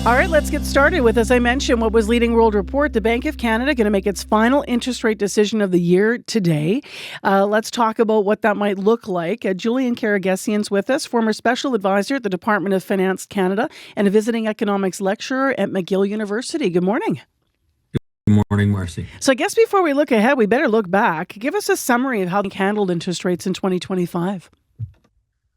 All right, let's get started with, as I mentioned, what was leading World Report. The Bank of Canada going to make its final interest rate decision of the year today. Let's talk about what that might look like. Julian Karagesian's with us, former special advisor at the Department of Finance Canada and a visiting economics lecturer at McGill University. Good morning. Good morning, Marcy. So I guess before we look ahead, we better look back. Give us a summary of how they handled interest rates in 2025.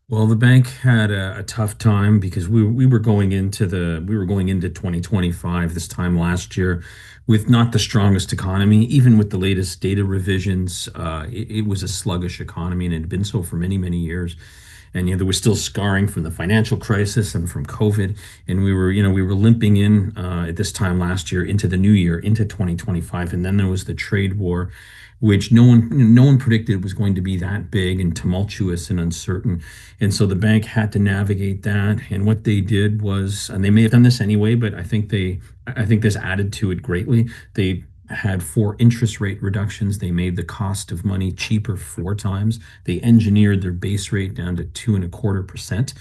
Well, the bank had a tough time because we were going into 2025 this time last year with not the strongest economy. Even with the latest data revisions, it was a sluggish economy, and it had been so for many years. And there was still scarring from the financial crisis and from COVID, and we were limping in at this time last year into the new year, into 2025, and then there was the trade war, which no one predicted was going to be that big and tumultuous and uncertain. And so the bank had to navigate that. And what they did was, and they may have done this anyway, but I think this added to it greatly. They had 4 interest rate reductions. They made the cost of money cheaper 4 times. They engineered their base rate down to 2.25%.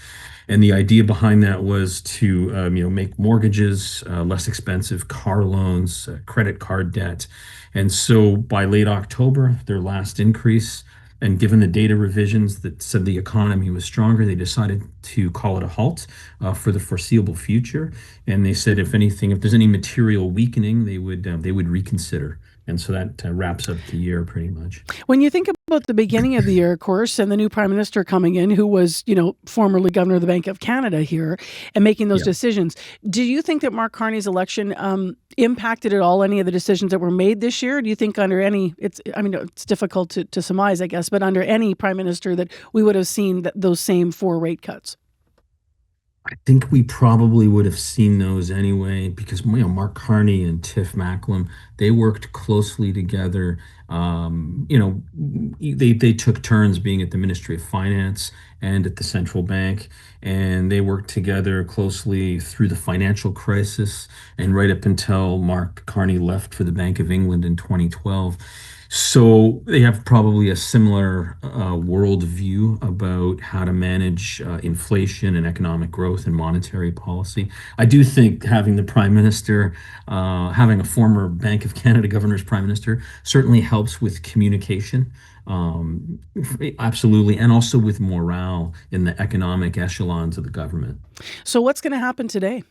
And the idea behind that was to make mortgages less expensive, car loans, credit card debt. And so by late October, their last increase, and given the data revisions that said the economy was stronger, they decided to call it a halt for the foreseeable future. And they said, if anything, if there's any material weakening, they would reconsider. And so that wraps up the year pretty much. When you think about the beginning of the year, of course, and the new prime minister coming in, who was, formerly governor of the Bank of Canada here, and making those decisions, do you think that Mark Carney's election impacted at all any of the decisions that were made this year? Do you think under any, it's difficult to surmise, I guess, but under any prime minister that we would have seen those same 4 rate cuts? I think we probably would have seen those anyway because Mark Carney and Tiff Macklem, they worked closely together. They took turns being at the Ministry of Finance and at the central bank, and they worked together closely through the financial crisis and right up until Mark Carney left for the Bank of England in 2012. So they have probably a similar worldview about how to manage inflation and economic growth and monetary policy. I do think having the prime minister, having a former Bank of Canada governor's prime minister, certainly helps with communication. Absolutely, and also with morale in the economic echelons of the government. So what's going to happen today?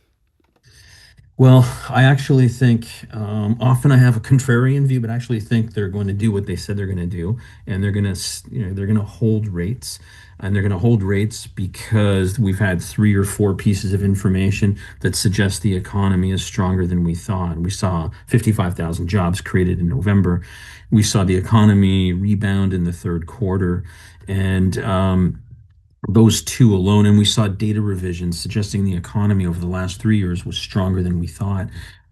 Well, I actually think often I have a contrarian view, but I actually think they're going to do what they said they're going to do, and they're going to hold rates, and they're going to hold rates because we've had 3 or 4 pieces of information that suggest the economy is stronger than we thought. We saw 55,000 jobs created in November. We saw the economy rebound in the third quarter, and those 2 alone, and we saw data revisions suggesting the economy over the last 3 years was stronger than we thought.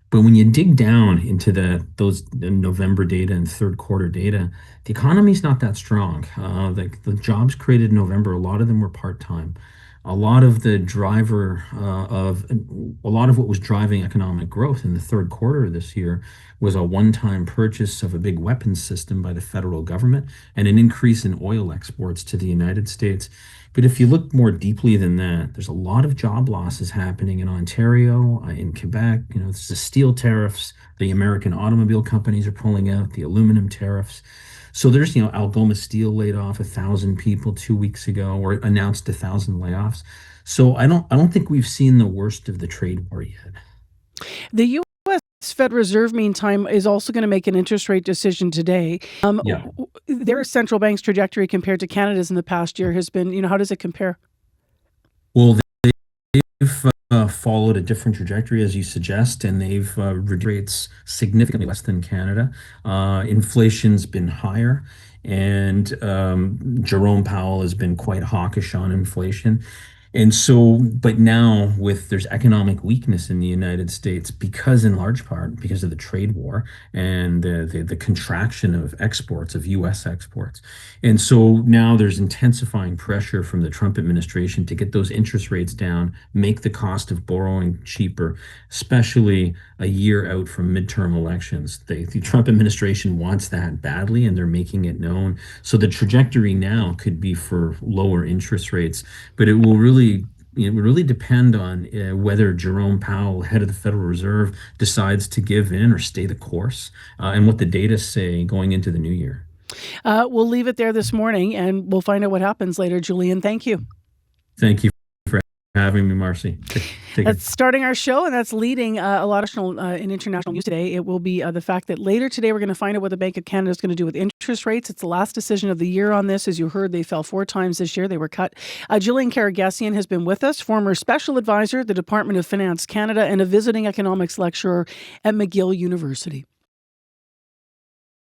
But when you dig down into the November data and third quarter data, the economy's not that strong. The jobs created in November, a lot of them were part-time. A lot of what was driving economic growth in the third quarter of this year was a one-time purchase of a big weapons system by the federal government and an increase in oil exports to the United States. But if you look more deeply than that, there's a lot of job losses happening in Ontario, in Quebec. There's the steel tariffs. The American automobile companies are pulling out, the aluminum tariffs. So there's, Algoma Steel laid off 1,000 people 2 weeks ago, or announced 1,000 layoffs. So I don't think we've seen the worst of the trade war yet. The U.S. Fed Reserve, meantime, is also going to make an interest rate decision today. Their central bank's trajectory compared to Canada's in the past year has been, how does it compare? Well, they've followed a different trajectory, as you suggest, and they've reduced rates significantly less than Canada. Inflation's been higher, and Jerome Powell has been quite hawkish on inflation. And so, but now there's economic weakness in the United States in large part because of the trade war and the contraction of exports, of U.S. exports. And so now there's intensifying pressure from the Trump administration to get those interest rates down, make the cost of borrowing cheaper, especially a year out from midterm elections. The Trump administration wants that badly, and they're making it known. So the trajectory now could be for lower interest rates, but it will really It would really depend on whether Jerome Powell, head of the Federal Reserve, decides to give in or stay the course, and what the data say going into the new year. We'll leave it there this morning, and we'll find out what happens later. Julian, thank you. Thank you for having me, Marcy. Take That's starting our show, and that's leading a lot of national and international news today. It will be the fact that later today we're going to find out what the Bank of Canada is going to do with interest rates. It's the last decision of the year on this. As you heard, they fell 4 times this year. They were cut. Julian Karagassian has been with us, former special advisor at the Department of Finance Canada and a visiting economics lecturer at McGill University.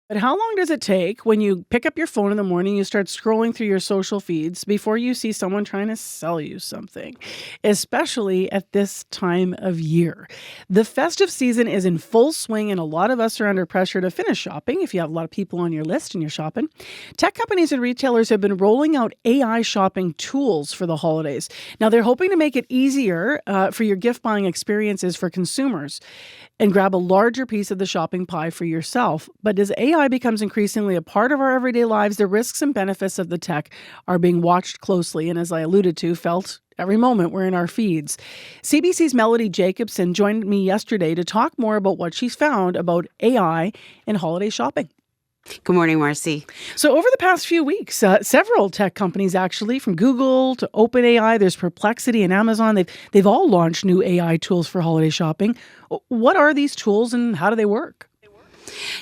But how long does it take when you pick up your phone in the morning, you start scrolling through your social feeds before you see someone trying to sell you something, especially at this time of year? The festive season is in full swing, and a lot of us are under pressure to finish shopping if you have a lot of people on your list and you're shopping. Tech companies and retailers have been rolling out AI shopping tools for the holidays. Now, they're hoping to make it easier for your gift buying experiences for consumers and grab a larger piece of the shopping pie for yourself. But as AI becomes increasingly a part of our everyday lives, the risks and benefits of the tech are being watched closely and, as I alluded to, felt every moment we're in our feeds. CBC's Melody Jacobson joined me yesterday to talk more about what she's found about AI in holiday shopping. Good morning, Marcy. So over the past few weeks, several tech companies, actually, from Google to OpenAI, there's Perplexity and Amazon, they've all launched new AI tools for holiday shopping. What are these tools and how do they work?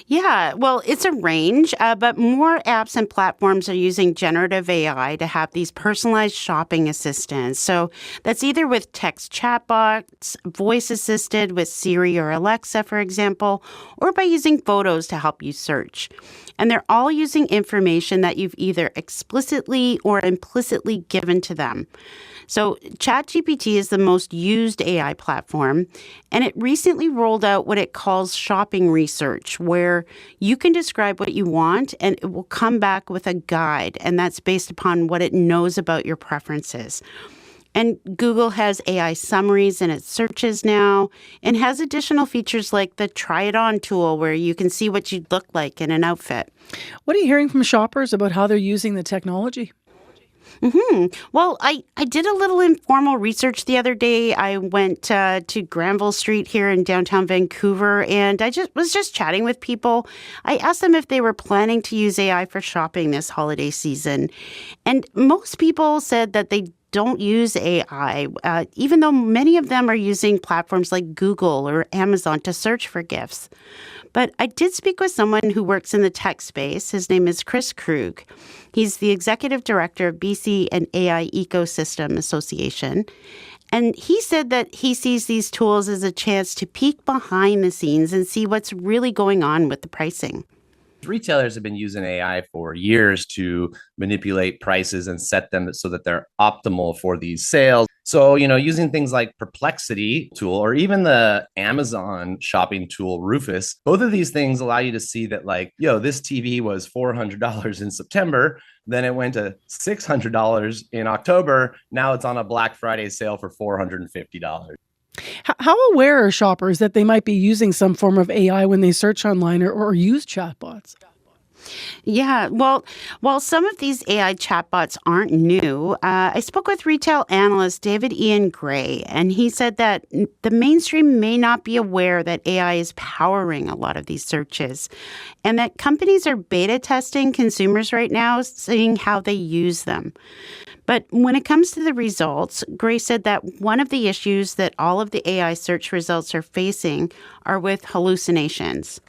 Yeah, well, it's a range, but more apps and platforms are using generative AI to have these personalized shopping assistants. So that's either with text chatbots, voice assisted with Siri or Alexa, for example, or by using photos to help you search. And they're all using information that you've either explicitly or implicitly given to them. So ChatGPT is the most used AI platform, and it recently rolled out what it calls shopping research, where you can describe what you want and it will come back with a guide, and that's based upon what it knows about your preferences. And Google has AI summaries in its searches now and has additional features like the Try It On tool where you can see what you'd look like in an outfit. What are you hearing from shoppers about how they're using the technology? Well, I did a little informal research the other day. I went to Granville Street here in downtown Vancouver, and I was just chatting with people. I asked them if they were planning to use AI for shopping this holiday season. And most people said that they don't use AI, even though many of them are using platforms like Google or Amazon to search for gifts. But I did speak with someone who works in the tech space. His name is Chris Krug. He's the executive director of BC and AI Ecosystem Association. And he said that he sees these tools as a chance to peek behind the scenes and see what's really going on with the pricing. Retailers have been using AI for years to manipulate prices and set them so that they're optimal for these sales. So, using things like Perplexity tool or even the Amazon shopping tool, Rufus, both of these things allow you to see that this TV was $400 in September. Then it went to $600 in October. Now it's on a Black Friday sale for $450. How aware are shoppers that they might be using some form of AI when they search online or use chatbots? Yeah, well, while some of these AI chatbots aren't new, I spoke with retail analyst David Ian Gray, and he said that the mainstream may not be aware that AI is powering a lot of these searches, and that companies are beta testing consumers right now, seeing how they use them. But when it comes to the results, Gray said that one of the issues that all of the AI search results are facing are with hallucinations.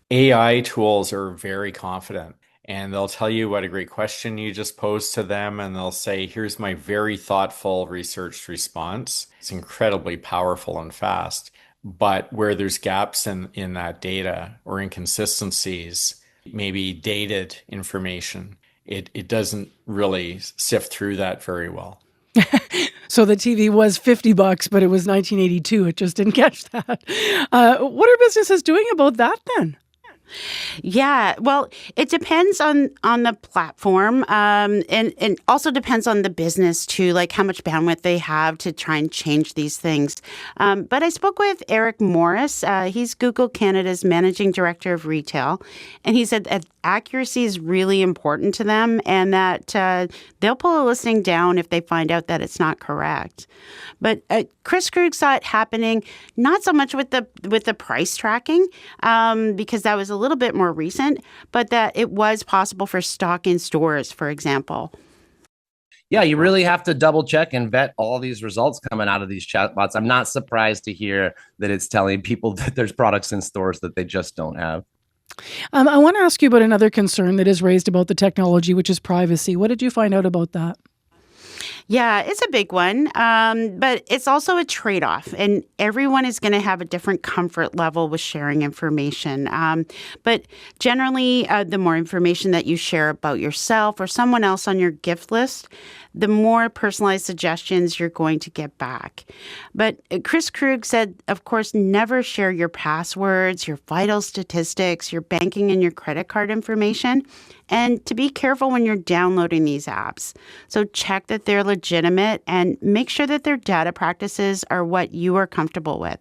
AI tools are very confident, and they'll tell you what a great question you just posed to them, and they'll say, here's my very thoughtful researched response. It's incredibly powerful and fast. But where there's gaps in that data or inconsistencies, maybe dated information, it doesn't really sift through that very well. So the TV was $50, but it was 1982. It just didn't catch that. What are businesses doing about that then? Yeah, well, it depends on the platform, and also depends on the business too, like how much bandwidth they have to try and change these things. But I spoke with Eric Morris. He's Google Canada's managing director of retail, and he said that accuracy is really important to them, and that they'll pull a listing down if they find out that it's not correct. But Chris Krug saw it happening not so much with the price tracking, because that was a little bit more recent, but that it was possible for stock in stores, for example. Yeah, you really have to double check and vet all these results coming out of these chatbots. I'm not surprised to hear that it's telling people that there's products in stores that they just don't have. I want to ask you about another concern that is raised about the technology, which is privacy. What did you find out about that? Yeah, it's a big one, but it's also a trade-off, and everyone is going to have a different comfort level with sharing information. But generally, the more information that you share about yourself or someone else on your gift list, the more personalized suggestions you're going to get back. But Chris Krug said, of course, never share your passwords, your vital statistics, your banking and your credit card information, and to be careful when you're downloading these apps. So check that they're legitimate and make sure that their data practices are what you are comfortable with.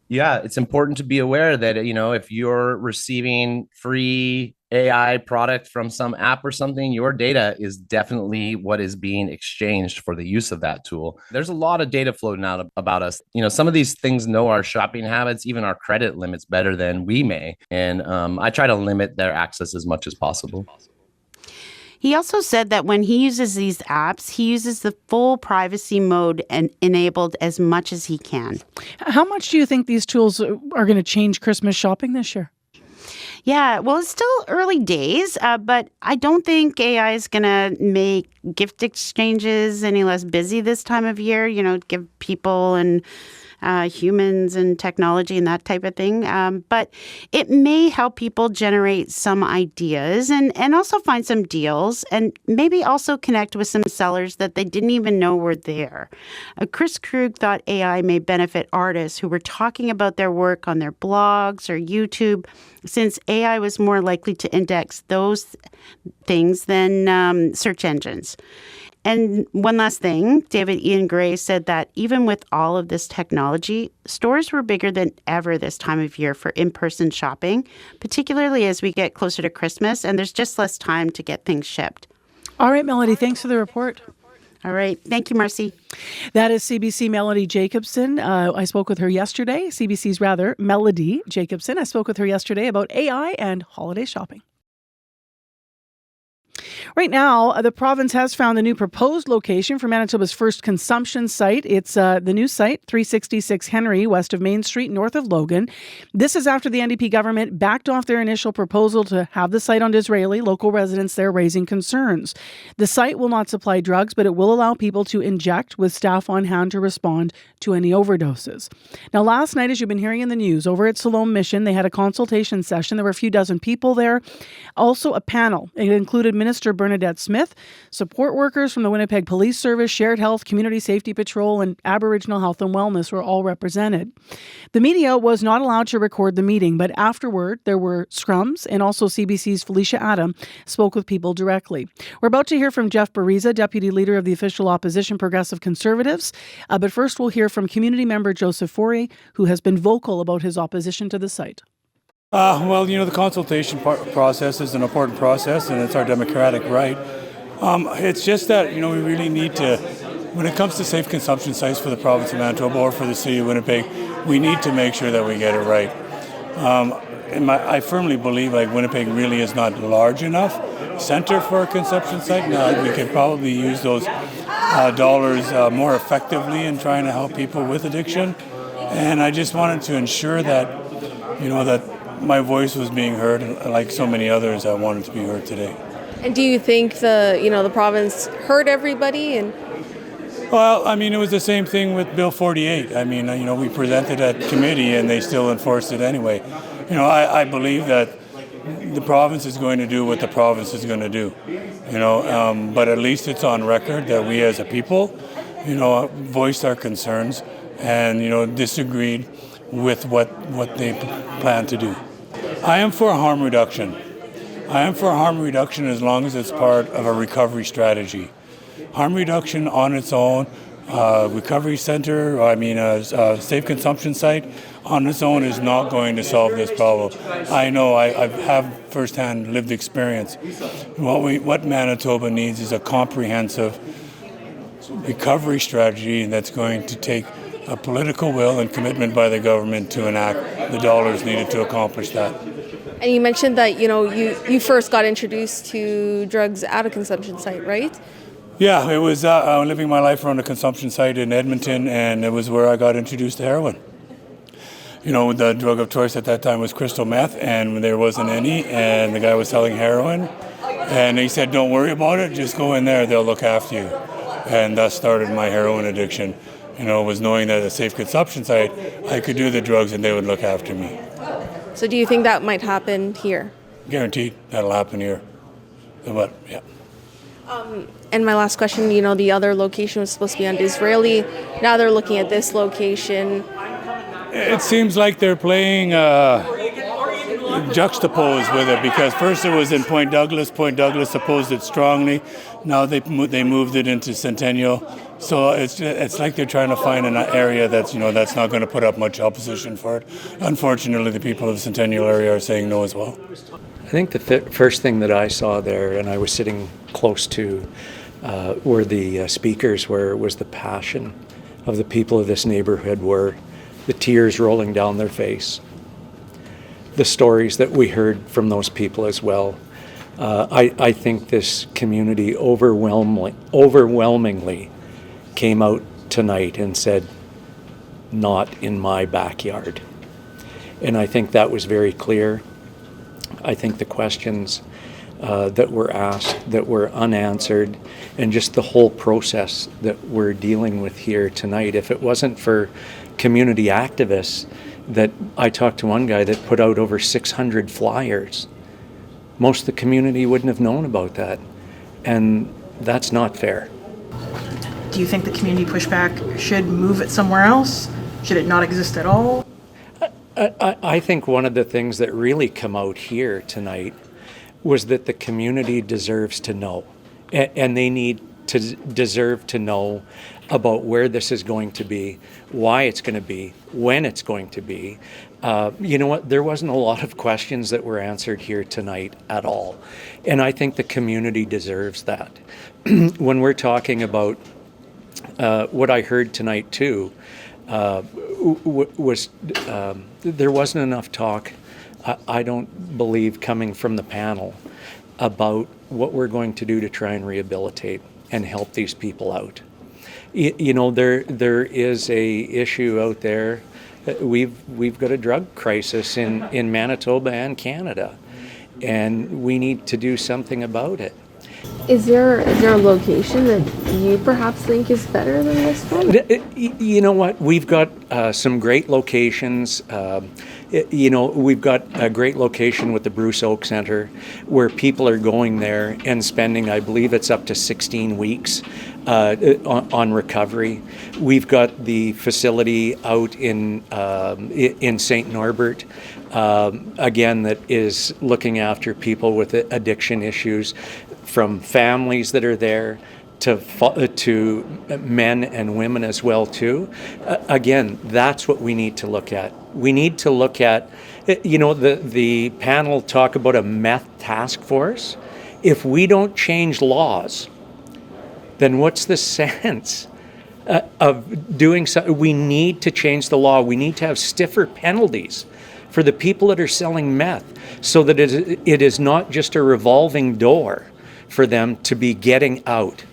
Yeah, it's important to be aware that, if you're receiving free AI product from some app or something, your data is definitely what is being exchanged for the use of that tool. There's a lot of data floating out about us. Some of these things know our shopping habits, even our credit limits better than we may. And I try to limit their access as much as possible. He also said that when he uses these apps, he uses the full privacy mode and enabled as much as he can. How much do you think these tools are going to change Christmas shopping this year? Yeah, well, it's still early days, but I don't think AI is going to make gift exchanges any less busy this time of year, give people and humans and technology and that type of thing. But it may help people generate some ideas and also find some deals and maybe also connect with some sellers that they didn't even know were there. Chris Krug thought AI may benefit artists who were talking about their work on their blogs or YouTube, since AI was more likely to index those things than search engines. And one last thing, David Ian Gray said that even with all of this technology, stores were bigger than ever this time of year for in-person shopping, particularly as we get closer to Christmas and there's just less time to get things shipped. All right, Melody, thanks for the report. All right. Thank you, Marcy. That is CBC Melody Jacobson. I spoke with her yesterday, CBC's Melody Jacobson. I spoke with her yesterday about AI and holiday shopping. Right now, the province has found a new proposed location for Manitoba's first consumption site. It's the new site, 366 Henry, west of Main Street, north of Logan. This is after the NDP government backed off their initial proposal to have the site on Disraeli. Local residents there raising concerns. The site will not supply drugs, but it will allow people to inject with staff on hand to respond to any overdoses. Now, last night, as you've been hearing in the news, over at Siloam Mission, they had a consultation session. There were a few dozen people there. Also, a panel. It included Minister Bernadette Smith, support workers from the Winnipeg Police Service, Shared Health, Community Safety Patrol, and Aboriginal Health and Wellness were all represented. The media was not allowed to record the meeting, but afterward, there were scrums, and also CBC's Felicia Adam spoke with people directly. We're about to hear from Jeff Bariza, Deputy Leader of the Official Opposition Progressive Conservatives. But first, we'll hear from community member Joseph Forey, who has been vocal about his opposition to the site. The consultation process is an important process, and it's our democratic right. It's just that, we really need to, when it comes to safe consumption sites for the province of Manitoba or for the city of Winnipeg, we need to make sure that we get it right. I firmly believe Winnipeg really is not large enough center for a consumption site. Now, we could probably use those dollars more effectively in trying to help people with addiction. And I just wanted to ensure that, that my voice was being heard, like so many others. I wanted to be heard today. And do you think the province heard everybody? Well, it was the same thing with Bill 48. We presented at committee and they still enforced it anyway. I believe that the province is going to do what the province is going to do. But at least it's on record that we as a people, voiced our concerns and, disagreed with what they plan to do. I am for harm reduction. I am for harm reduction as long as it's part of a recovery strategy. Harm reduction on its own, recovery center, a safe consumption site on its own is not going to solve this problem. I know, I have firsthand lived experience. What Manitoba needs is a comprehensive recovery strategy that's going to take a political will and commitment by the government to enact the dollars needed to accomplish that. And you mentioned that, you first got introduced to drugs at a consumption site, right? Yeah, it was living my life around a consumption site in Edmonton, and it was where I got introduced to heroin. The drug of choice at that time was crystal meth, and there wasn't any, and the guy was selling heroin, and he said, don't worry about it, just go in there, they'll look after you. And thus started my heroin addiction. Was knowing that at a safe consumption site, I could do the drugs and they would look after me. So do you think that might happen here? Guaranteed that'll happen here. But, yeah. And my last question, the other location was supposed to be on Disraeli. Now they're looking at this location. It seems like they're playing juxtaposed with it, because first it was in Point Douglas. Point Douglas opposed it strongly. Now they moved it into Centennial. So it's like they're trying to find an area that's not going to put up much opposition for it. Unfortunately, the people of the Centennial area are saying no as well. I think the first thing that I saw there, and I was sitting close to where the speakers were, was the passion of the people of this neighborhood, were the tears rolling down their face. The stories that we heard from those people as well. I think this community overwhelmingly came out tonight and said, not in my backyard. And I think that was very clear. I think the questions that were asked, that were unanswered, and just the whole process that we're dealing with here tonight, if it wasn't for community activists, that I talked to one guy that put out over 600 flyers, most of the community wouldn't have known about that. And that's not fair. Do you think the community pushback should move it somewhere else? Should it not exist at all? I think one of the things that really come out here tonight was that the community deserves to know, and they deserve to know about where this is going to be, why it's going to be, when it's going to be. You know what? There wasn't a lot of questions that were answered here tonight at all, and I think the community deserves that. When we're talking about what I heard tonight too, was there wasn't enough talk, I don't believe, coming from the panel about what we're going to do to try and rehabilitate and help these people out. There is a issue out there. We've got a drug crisis in Manitoba and Canada, and we need to do something about it. Is there a location that you perhaps think is better than this one? You know what? We've got some great locations. We've got a great location with the Bruce Oak Center, where people are going there and spending, I believe it's up to 16 weeks on recovery. We've got the facility out in St. Norbert, again, that is looking after people with addiction issues, from families that are there to men and women as well too. Again, that's what we need to look at. We need to look at, the panel talk about a meth task force. If we don't change laws, then what's the sense of doing so? We need to change the law. We need to have stiffer penalties for the people that are selling meth, so that it is not just a revolving door for them to be getting out.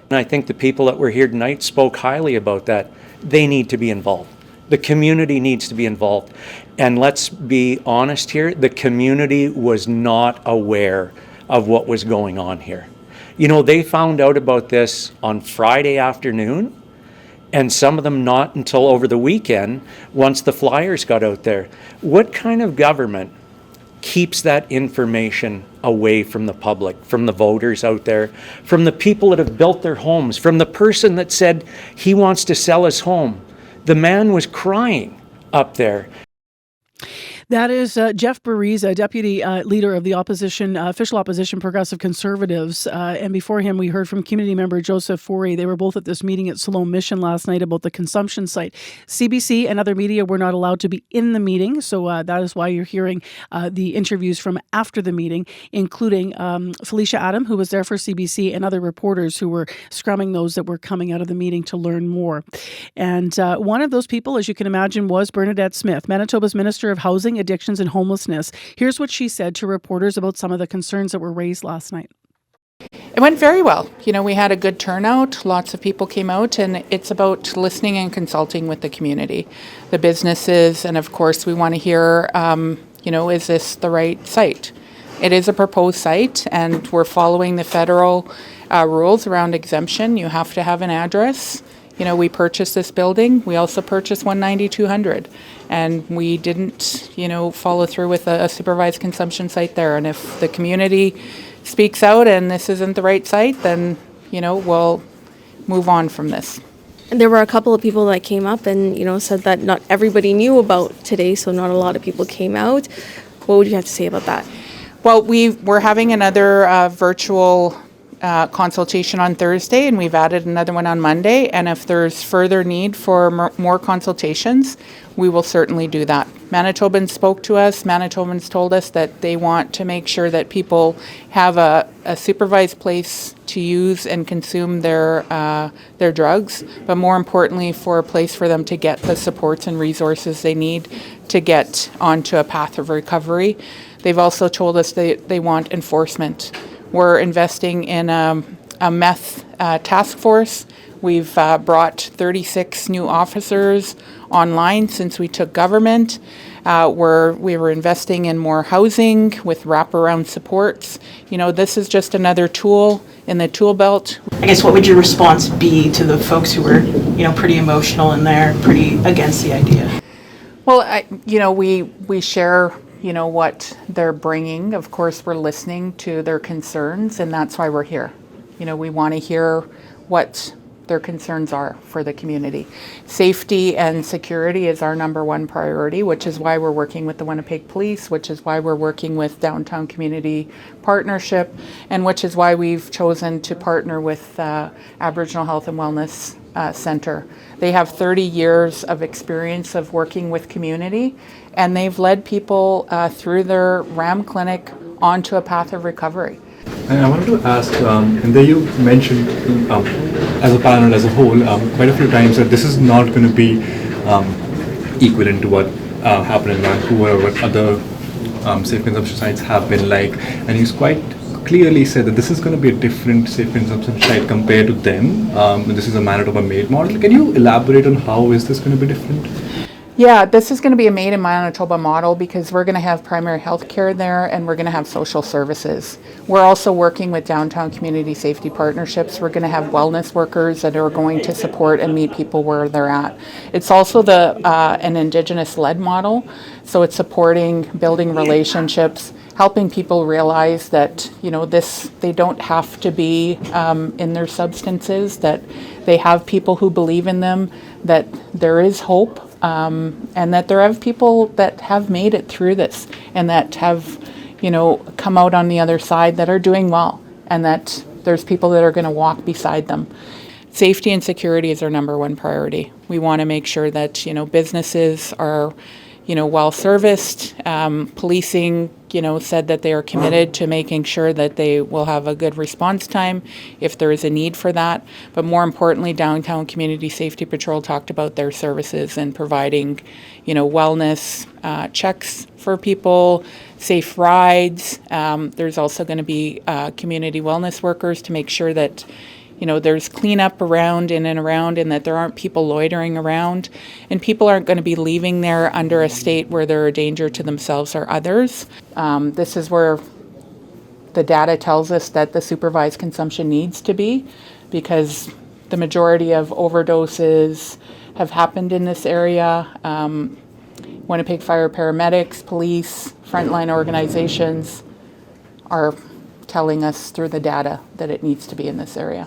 And I think the people that were here tonight spoke highly about that. They need to be involved. The community needs to be involved. And let's be honest here, the community was not aware of what was going on here. They found out about this on Friday afternoon, and some of them not until over the weekend, once the flyers got out there. What kind of government keeps that information away from the public, from the voters out there, from the people that have built their homes, from the person that said he wants to sell his home? The man was crying up there. That is Jeff Bariza, deputy leader of the opposition, official opposition Progressive Conservatives. And before him, we heard from community member Joseph Forey. They were both at this meeting at Siloam Mission last night about the consumption site. CBC and other media were not allowed to be in the meeting, so that is why you're hearing the interviews from after the meeting, including Felicia Adam, who was there for CBC, and other reporters who were scrumming those that were coming out of the meeting to learn more. And one of those people, as you can imagine, was Bernadette Smith, Manitoba's Minister of Housing, Addictions and Homelessness. Here's what she said to reporters about some of the concerns that were raised last night. It went very well. We had a good turnout. Lots of people came out, and it's about listening and consulting with the community, the businesses, and of course we want to hear, is this the right site? It is a proposed site, and we're following the federal rules around exemption. You have to have an address. We purchased this building. We also purchased 19200, and we didn't, follow through with a supervised consumption site there. And if the community speaks out and this isn't the right site, then, we'll move on from this. And there were a couple of people that came up and, said that not everybody knew about today, so not a lot of people came out. What would you have to say about that? Well, we're having another virtual consultation on Thursday, and we've added another one on Monday. And if there's further need for more consultations, we will certainly do that. Manitobans spoke to us. Manitobans told us that they want to make sure that people have a supervised place to use and consume their drugs, but more importantly, for a place for them to get the supports and resources they need to get onto a path of recovery. They've also told us they want enforcement. We're investing in a meth task force. We've brought 36 new officers online since we took government. We were investing in more housing with wraparound supports. This is just another tool in the tool belt. I guess what would your response be to the folks who were, pretty emotional and they're pretty against the idea? Well, we share what they're bringing. Of course, we're listening to their concerns, and that's why we're here. We want to hear what their concerns are for the community. Safety and security is our number one priority, which is why we're working with the Winnipeg Police, which is why we're working with Downtown Community Partnership, and which is why we've chosen to partner with Aboriginal Health and Wellness Center. They have 30 years of experience of working with community, and they've led people through their RAM clinic onto a path of recovery. And I wanted to ask, and there you mentioned as a panel as a whole quite a few times that this is not going to be equivalent to what happened in Vancouver or what other safe consumption sites have been like. And he's quite clearly said that this is going to be a different safe consumption site compared to them. This is a Manitoba-made model. Can you elaborate on how is this going to be different? Yeah, this is going to be a made in Manitoba model because we're going to have primary health care there and we're going to have social services. We're also working with Downtown Community Safety Partnerships. We're going to have wellness workers that are going to support and meet people where they're at. It's also an Indigenous-led model, so it's supporting, building relationships, helping people realize that they don't have to be in their substances, that they have people who believe in them, that there is hope. And that there are people that have made it through this and that have, come out on the other side that are doing well, and that there's people that are going to walk beside them. Safety and security is our number one priority. We want to make sure that, businesses are, well serviced. Policing, said that they are committed to making sure that they will have a good response time if there is a need for that. But more importantly, Downtown Community Safety Patrol talked about their services and providing, wellness checks for people, safe rides. There's also going to be community wellness workers to make sure that there's cleanup around and that there aren't people loitering around, and people aren't going to be leaving there under a state where they're a danger to themselves or others. This is where the data tells us that the supervised consumption needs to be, because the majority of overdoses have happened in this area. Winnipeg Fire Paramedics, police, frontline organizations are telling us through the data that it needs to be in this area.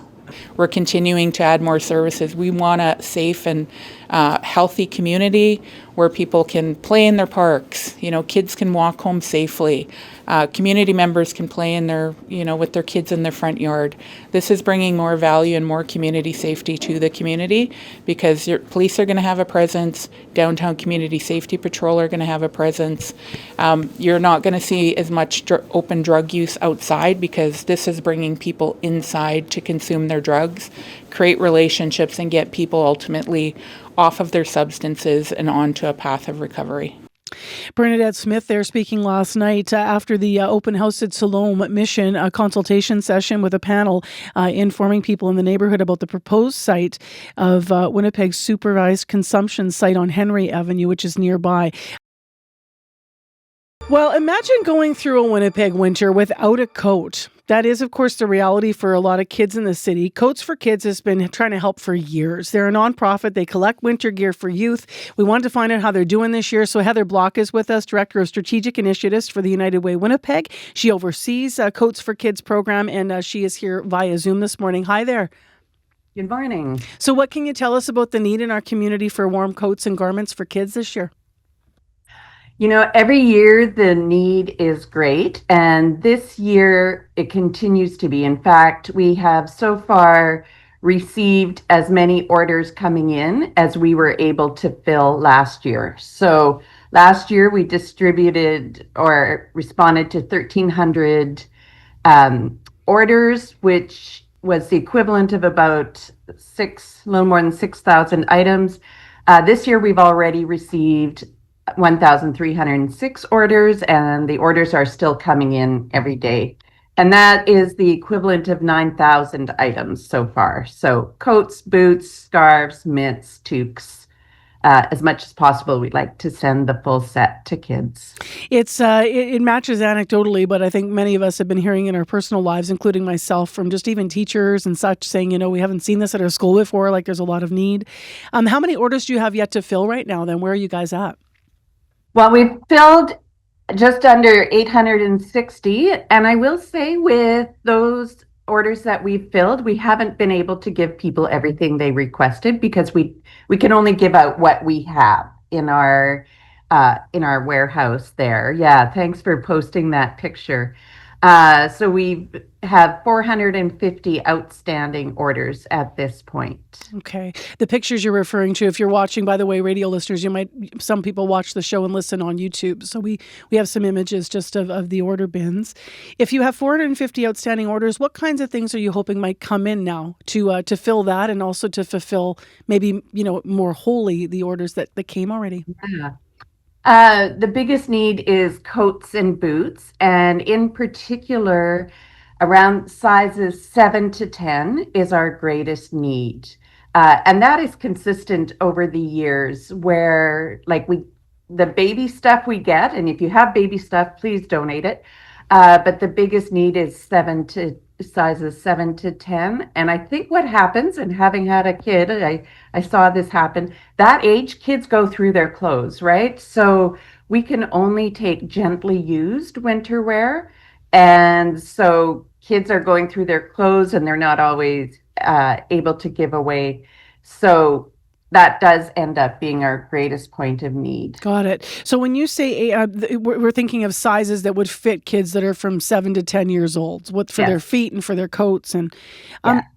We're continuing to add more services. We want a safe and healthy community where people can play in their parks. Kids can walk home safely. Community members can play in their, with their kids in their front yard. This is bringing more value and more community safety to the community because your police are going to have a presence. Downtown Community Safety Patrol are going to have a presence. You're not going to see as much open drug use outside because this is bringing people inside to consume their drugs, create relationships, and get people ultimately off of their substances and onto a path of recovery. Bernadette Smith there speaking last night after the open house at Siloam Mission, a consultation session with a panel informing people in the neighborhood about the proposed site of Winnipeg's supervised consumption site on Henry Avenue, which is nearby. Well, imagine going through a Winnipeg winter without a coat. That is, of course, the reality for a lot of kids in the city. Coats for Kids has been trying to help for years. They're a nonprofit. They collect winter gear for youth. We wanted to find out how they're doing this year. So Heather Block is with us, Director of Strategic Initiatives for the United Way Winnipeg. She oversees Coats for Kids program, and she is here via Zoom this morning. Hi there. Good morning. So what can you tell us about the need in our community for warm coats and garments for kids this year? Every year the need is great, and this year it continues to be. In fact, we have so far received as many orders coming in as we were able to fill last year. So last year we distributed or responded to 1,300 orders, which was the equivalent of about a little more than 6,000 items. This year we've already received 1,306 orders, and the orders are still coming in every day. And that is the equivalent of 9,000 items so far. So coats, boots, scarves, mitts, toques, as much as possible. We'd like to send the full set to kids. It matches anecdotally, but I think many of us have been hearing in our personal lives, including myself, from just even teachers and such saying, we haven't seen this at our school before, like there's a lot of need. How many orders do you have yet to fill right now then? Where are you guys at? Well, we've filled just under 860, and I will say with those orders that we've filled, we haven't been able to give people everything they requested because we can only give out what we have in our warehouse there. Yeah, thanks for posting that picture. So we have 450 outstanding orders at this point. Okay. The pictures you're referring to, if you're watching, by the way, radio listeners, some people watch the show and listen on YouTube. So we have some images just of the order bins. If you have 450 outstanding orders, what kinds of things are you hoping might come in now to fill that and also to fulfill maybe, more wholly the orders that came already? Yeah. The biggest need is coats and boots, and in particular, around sizes 7 to 10 is our greatest need. And that is consistent over the years where the baby stuff we get, and if you have baby stuff, please donate it. But the biggest need is sizes 7 to 10. And I think what happens, and having had a kid, I saw this happen, that age, kids go through their clothes, right? So we can only take gently used winter wear. And so kids are going through their clothes and they're not always able to give away. So that does end up being our greatest point of need. Got it. So when you say we're thinking of sizes that would fit kids that are from 7 to 10 years old, what for their feet and for their coats. And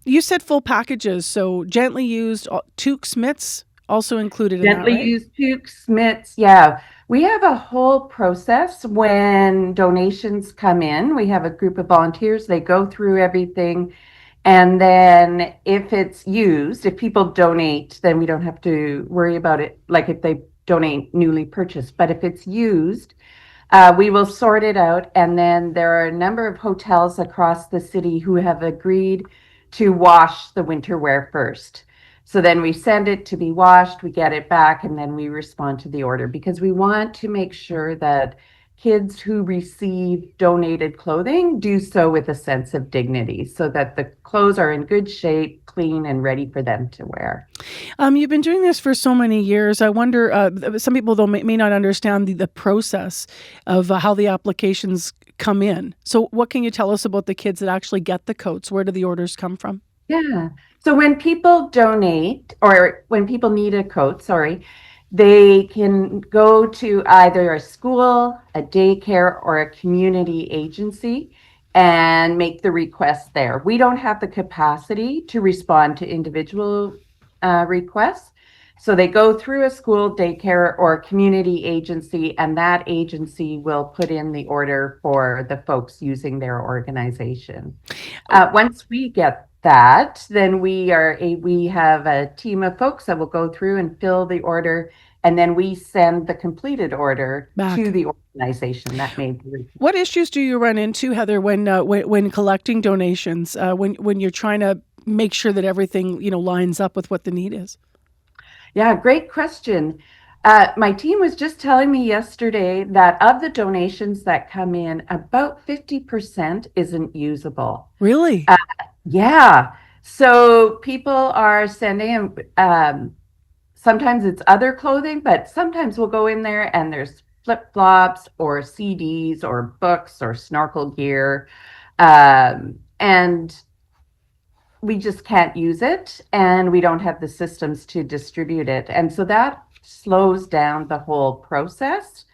you said full packages. So gently used toques, mitts also included in that, right? Gently used toques, mitts. Yeah. We have a whole process when donations come in. We have a group of volunteers. They go through everything. And then if it's used, if people donate, then we don't have to worry about it, like if they donate newly purchased. But if it's used, we will sort it out. And then there are a number of hotels across the city who have agreed to wash the winter wear first. So then we send it to be washed, we get it back, and then we respond to the order because we want to make sure that kids who receive donated clothing do so with a sense of dignity so that the clothes are in good shape, clean, and ready for them to wear. You've been doing this for so many years. I wonder, some people though may not understand the process of how the applications come in. So what can you tell us about the kids that actually get the coats? Where do the orders come from? Yeah. So when people donate or when people need a coat, they can go to either a school, a daycare, or a community agency and make the request there. We don't have the capacity to respond to individual requests. So they go through a school, daycare, or community agency, and that agency will put in the order for the folks using their organization. Once we get that, then we have a team of folks that will go through and fill the order, and then we send the completed order Back to the organization that made the request. What issues do you run into, Heather, when collecting donations? When you're trying to make sure that everything lines up with what the need is? Yeah, great question. My team was just telling me yesterday that of the donations that come in, about 50% isn't usable. Really? Yeah. So people are sending, sometimes it's other clothing, but sometimes we'll go in there and there's flip-flops or CDs or books or snorkel gear. And we just can't use it, and we don't have the systems to distribute it. And so that slows down the whole process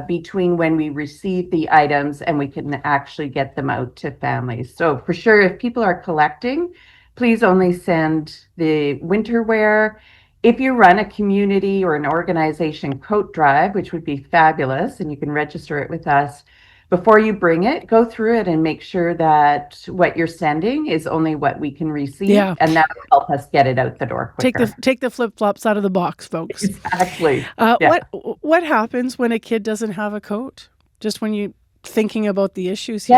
between when we receive the items and we can actually get them out to families. So for sure, if people are collecting, please only send the winter wear. If you run a community or an organization coat drive, which would be fabulous, and you can register it with us, before you bring it, go through it and make sure that what you're sending is only what we can receive. Yeah. And that will help us get it out the door quicker. Take the flip-flops out of the box, folks. Exactly. Yeah. What happens when a kid doesn't have a coat? Just when you thinking about the issues here.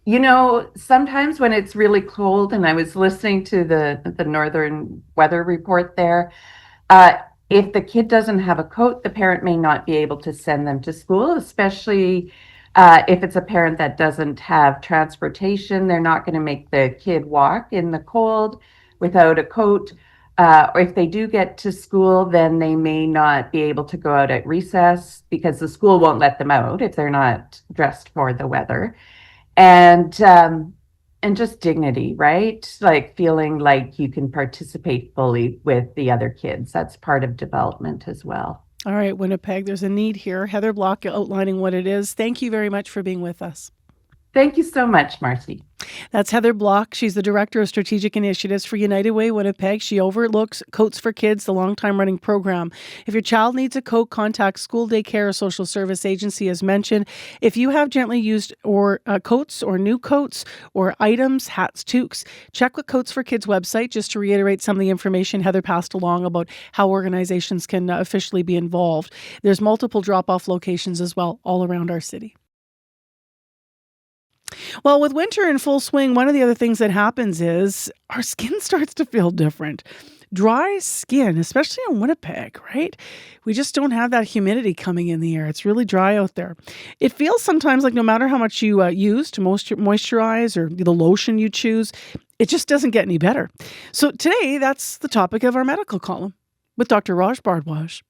Yeah. Sometimes when it's really cold, and I was listening to the northern weather report there, if the kid doesn't have a coat, the parent may not be able to send them to school, especially if it's a parent that doesn't have transportation. They're not going to make the kid walk in the cold without a coat. Or if they do get to school, then they may not be able to go out at recess because the school won't let them out if they're not dressed for the weather. And just dignity, right? Like feeling like you can participate fully with the other kids. That's part of development as well. All right, Winnipeg, there's a need here. Heather Block outlining what it is. Thank you very much for being with us. Thank you so much, Marcy. That's Heather Block. She's the Director of Strategic Initiatives for United Way Winnipeg. She overlooks Coats for Kids, the long-time running program. If your child needs a coat, contact school, daycare, or social service agency as mentioned. If you have gently used or coats or new coats or items, hats, toques, check with Coats for Kids website just to reiterate some of the information Heather passed along about how organizations can officially be involved. There's multiple drop-off locations as well all around our city. Well, with winter in full swing, one of the other things that happens is our skin starts to feel different. Dry skin, especially in Winnipeg, right? We just don't have that humidity coming in the air. It's really dry out there. It feels sometimes like no matter how much you use to moisturize or the lotion you choose, it just doesn't get any better. So today, that's the topic of our medical column with Dr. Raj Bhardwaj.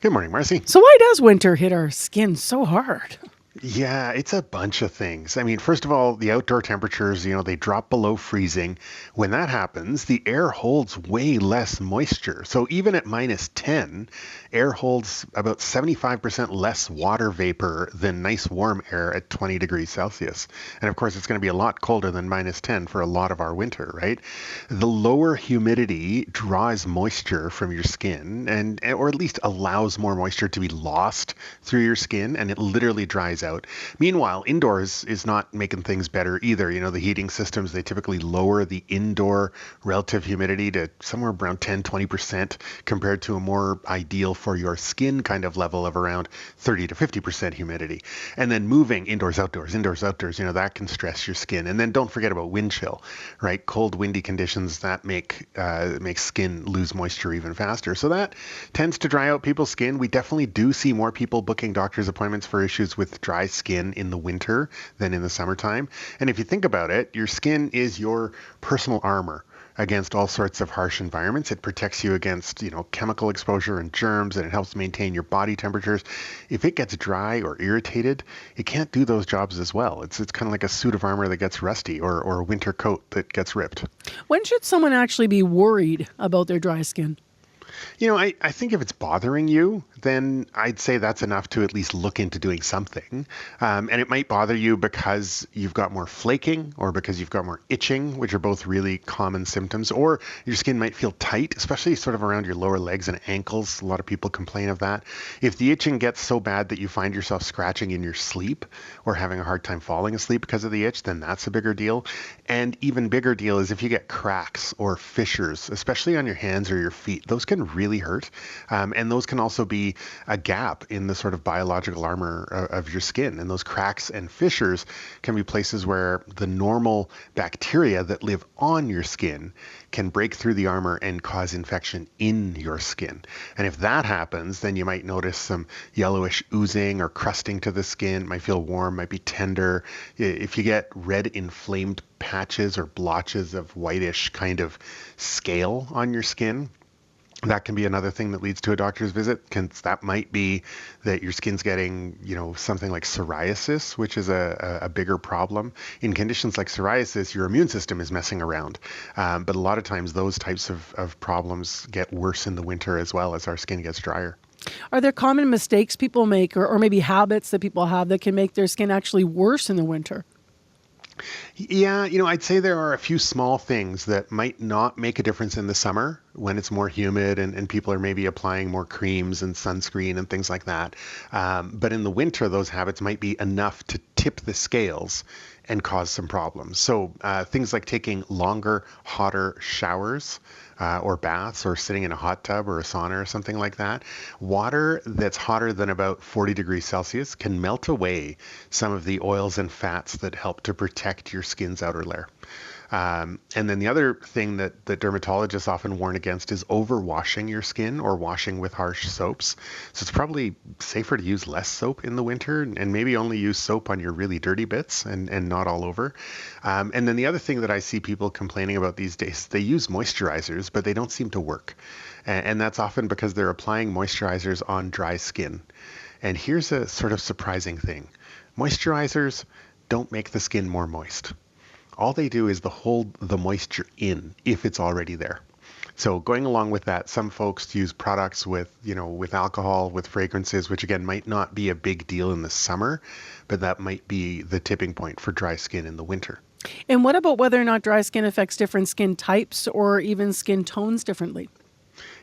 Good morning, Marcy. So why does winter hit our skin so hard? Yeah, it's a bunch of things. I mean, first of all, the outdoor temperatures, they drop below freezing. When that happens, the air holds way less moisture. So even at -10, air holds about 75% less water vapor than nice warm air at 20 degrees Celsius. And of course, it's going to be a lot colder than -10 for a lot of our winter, right? The lower humidity draws moisture from your skin or at least allows more moisture to be lost through your skin, and it literally dries out. Meanwhile, indoors is not making things better either. The heating systems, they typically lower the indoor relative humidity to somewhere around 10-20% compared to a more ideal for your skin kind of level of around 30 to 50% humidity. And then moving indoors, outdoors, that can stress your skin. And then don't forget about wind chill, right? Cold, windy conditions that make skin lose moisture even faster. So that tends to dry out people's skin. We definitely do see more people booking doctor's appointments for issues with dry skin in the winter than in the summertime. And if you think about it, your skin is your personal armor. against all sorts of harsh environments. It protects you against, chemical exposure and germs, and it helps maintain your body temperatures. If it gets dry or irritated, it can't do those jobs as well. It's kind of like a suit of armor that gets rusty, or a winter coat that gets ripped. When should someone actually be worried about their dry skin? I think if it's bothering you, then I'd say that's enough to at least look into doing something. And it might bother you because you've got more flaking, or because you've got more itching, which are both really common symptoms, or your skin might feel tight, especially sort of around your lower legs and ankles. A lot of people complain of that. If the itching gets so bad that you find yourself scratching in your sleep or having a hard time falling asleep because of the itch, then that's a bigger deal. And even bigger deal is if you get cracks or fissures, especially on your hands or your feet. Those can really hurt. And those can also be a gap in the sort of biological armor of your skin. And those cracks and fissures can be places where the normal bacteria that live on your skin can break through the armor and cause infection in your skin. And if that happens, then you might notice some yellowish oozing or crusting to the skin. It might feel warm, might be tender. If you get red inflamed patches or blotches of whitish kind of scale on your skin, that can be another thing that leads to a doctor's visit. That might be that your skin's getting, something like psoriasis, which is a bigger problem. In conditions like psoriasis, your immune system is messing around. But a lot of times those types of problems get worse in the winter as well as our skin gets drier. Are there common mistakes people make, or maybe habits that people have that can make their skin actually worse in the winter? Yeah, I'd say there are a few small things that might not make a difference in the summer when it's more humid and people are maybe applying more creams and sunscreen and things like that. But in the winter, those habits might be enough to tip the scales and cause some problems. So things like taking longer, hotter showers or baths, or sitting in a hot tub or a sauna or something like that. Water that's hotter than about 40 degrees Celsius can melt away some of the oils and fats that help to protect your skin's outer layer. And then the other thing that dermatologists often warn against is overwashing your skin or washing with harsh soaps. So it's probably safer to use less soap in the winter, and maybe only use soap on your really dirty bits and not all over. And then the other thing that I see people complaining about these days, they use moisturizers, but they don't seem to work. And that's often because they're applying moisturizers on dry skin. And here's a sort of surprising thing. Moisturizers don't make the skin more moist. All they do is hold the moisture in if it's already there. So going along with that, some folks use products with alcohol, with fragrances, which again might not be a big deal in the summer, but that might be the tipping point for dry skin in the winter. And what about whether or not dry skin affects different skin types or even skin tones differently?